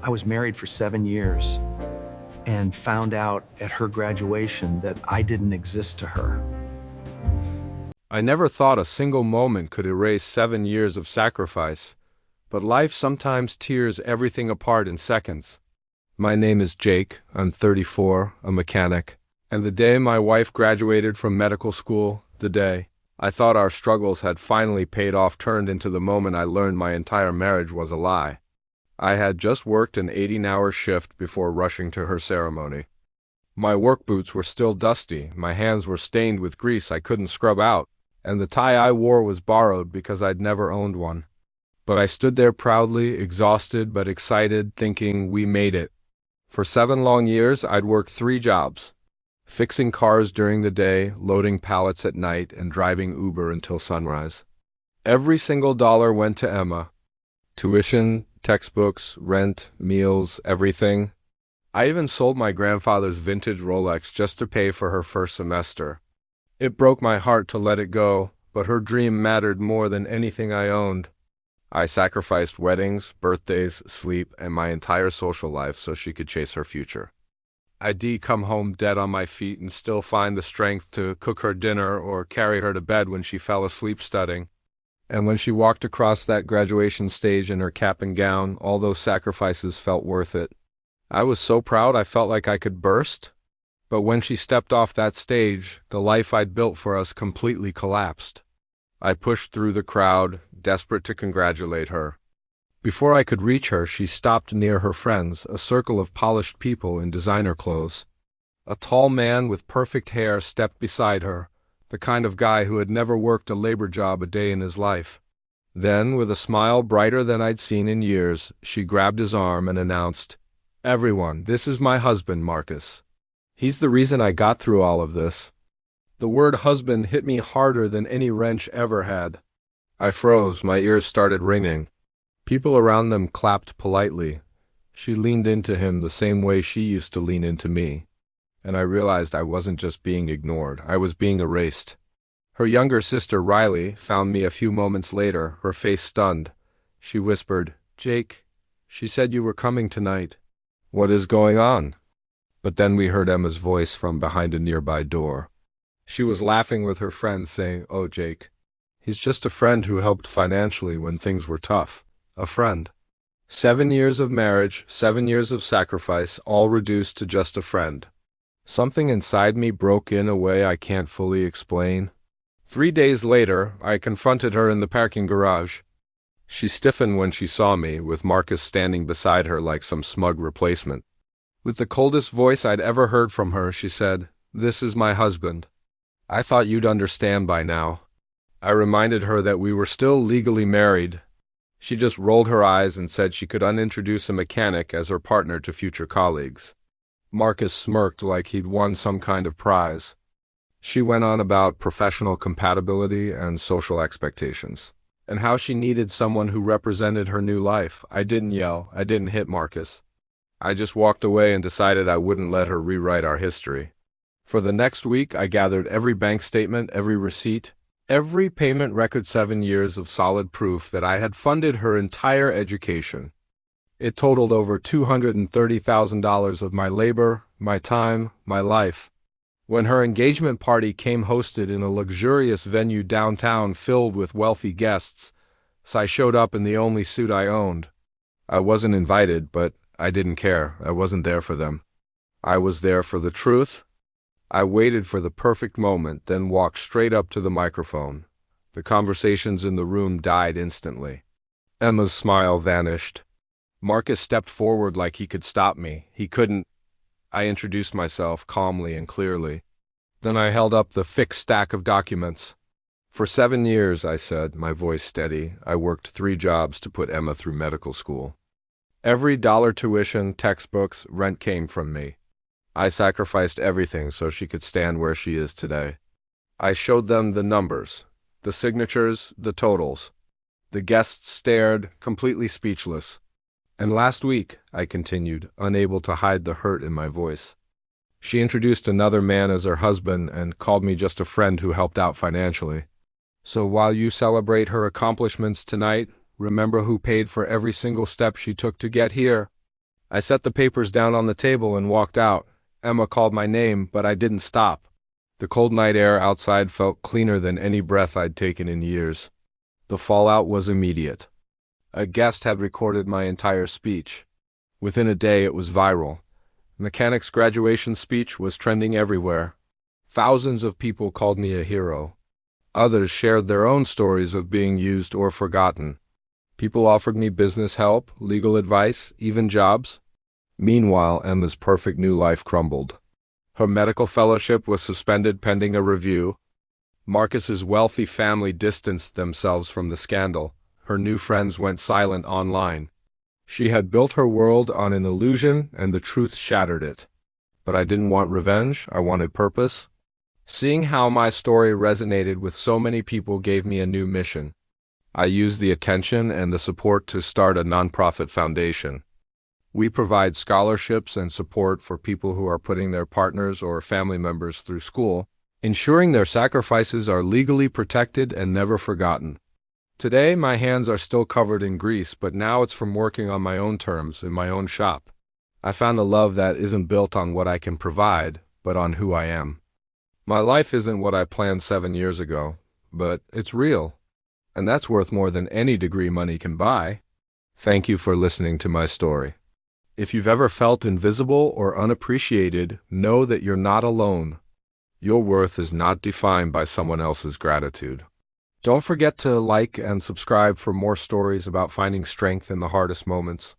I was married for 7 years and found out at her graduation that I didn't exist to her. I never thought a single moment could erase 7 years of sacrifice, but life sometimes tears everything apart in seconds. My name is Jake, I'm 34, a mechanic, and the day my wife graduated from medical school, the day I thought our struggles had finally paid off, turned into the moment I learned my entire marriage was a lie. I had just worked an 18-hour shift before rushing to her ceremony. My work boots were still dusty, my hands were stained with grease I couldn't scrub out, and the tie I wore was borrowed because I'd never owned one. But I stood there proudly, exhausted but excited, thinking we made it. For 7 long years, I'd worked 3 jobs: fixing cars during the day, loading pallets at night, and driving Uber until sunrise. Every single dollar went to Emma. Tuition, textbooks, rent, meals, everything. I even sold my grandfather's vintage Rolex just to pay for her first semester. It broke my heart to let it go, but her dream mattered more than anything I owned. I sacrificed weddings, birthdays, sleep, and my entire social life so she could chase her future. I'd come home dead on my feet and still find the strength to cook her dinner or carry her to bed when she fell asleep studying. And when she walked across that graduation stage in her cap and gown, all those sacrifices felt worth it. I was so proud I felt like I could burst. But when she stepped off that stage, the life I'd built for us completely collapsed. I pushed through the crowd, desperate to congratulate her. Before I could reach her, she stopped near her friends, a circle of polished people in designer clothes. A tall man with perfect hair stepped beside her, the kind of guy who had never worked a labor job a day in his life. Then, with a smile brighter than I'd seen in years, she grabbed his arm and announced, "Everyone, this is my husband, Marcus. He's the reason I got through all of this." The word husband hit me harder than any wrench ever had. I froze, my ears started ringing. People around them clapped politely. She leaned into him the same way she used to lean into me. And I realized I wasn't just being ignored, I was being erased. Her younger sister, Riley, found me a few moments later, her face stunned. She whispered, "Jake, she said you were coming tonight. What is going on?" But then we heard Emma's voice from behind a nearby door. She was laughing with her friends, saying, "Oh, Jake, he's just a friend who helped financially when things were tough. A friend." 7 years of marriage, 7 years of sacrifice, all reduced to just a friend. Something inside me broke in a way I can't fully explain. 3 days later, I confronted her in the parking garage. She stiffened when she saw me, with Marcus standing beside her like some smug replacement. With the coldest voice I'd ever heard from her, she said, "This is my husband. I thought you'd understand by now." I reminded her that we were still legally married. She just rolled her eyes and said she could unintroduce a mechanic as her partner to future colleagues. Marcus smirked like he'd won some kind of prize. She went on about professional compatibility and social expectations, and how she needed someone who represented her new life. I didn't yell, I didn't hit Marcus. I just walked away and decided I wouldn't let her rewrite our history. For the next week, I gathered every bank statement, every receipt, every payment record, 7 years of solid proof that I had funded her entire education. It totaled over $230,000 of my labor, my time, my life. When her engagement party came hosted in a luxurious venue downtown filled with wealthy guests, so I showed up in the only suit I owned. I wasn't invited, but I didn't care. I wasn't there for them. I was there for the truth. I waited for the perfect moment, then walked straight up to the microphone. The conversations in the room died instantly. Emma's smile vanished. Marcus stepped forward like he could stop me. He couldn't. I introduced myself calmly and clearly. Then I held up the thick stack of documents. "For 7 years," I said, my voice steady, "I worked 3 jobs to put Emma through medical school. Every dollar tuition, textbooks, rent came from me. I sacrificed everything so she could stand where she is today." I showed them the numbers, the signatures, the totals. The guests stared, completely speechless. "And last week," I continued, unable to hide the hurt in my voice, "she introduced another man as her husband and called me just a friend who helped out financially. So while you celebrate her accomplishments tonight, remember who paid for every single step she took to get here." I set the papers down on the table and walked out. Emma called my name, but I didn't stop. The cold night air outside felt cleaner than any breath I'd taken in years. The fallout was immediate. A guest had recorded my entire speech. Within a day, it was viral. Mechanic's graduation speech was trending everywhere. Thousands of people called me a hero. Others shared their own stories of being used or forgotten. People offered me business help, legal advice, even jobs. Meanwhile, Emma's perfect new life crumbled. Her medical fellowship was suspended pending a review. Marcus's wealthy family distanced themselves from the scandal. Her new friends went silent online. She had built her world on an illusion, and the truth shattered it. But I didn't want revenge, I wanted purpose. Seeing how my story resonated with so many people gave me a new mission. I used the attention and the support to start a nonprofit foundation. We provide scholarships and support for people who are putting their partners or family members through school, ensuring their sacrifices are legally protected and never forgotten. Today, my hands are still covered in grease, but now it's from working on my own terms in my own shop. I found a love that isn't built on what I can provide, but on who I am. My life isn't what I planned 7 years ago, but it's real. And that's worth more than any degree money can buy. Thank you for listening to my story. If you've ever felt invisible or unappreciated, know that you're not alone. Your worth is not defined by someone else's gratitude. Don't forget to like and subscribe for more stories about finding strength in the hardest moments.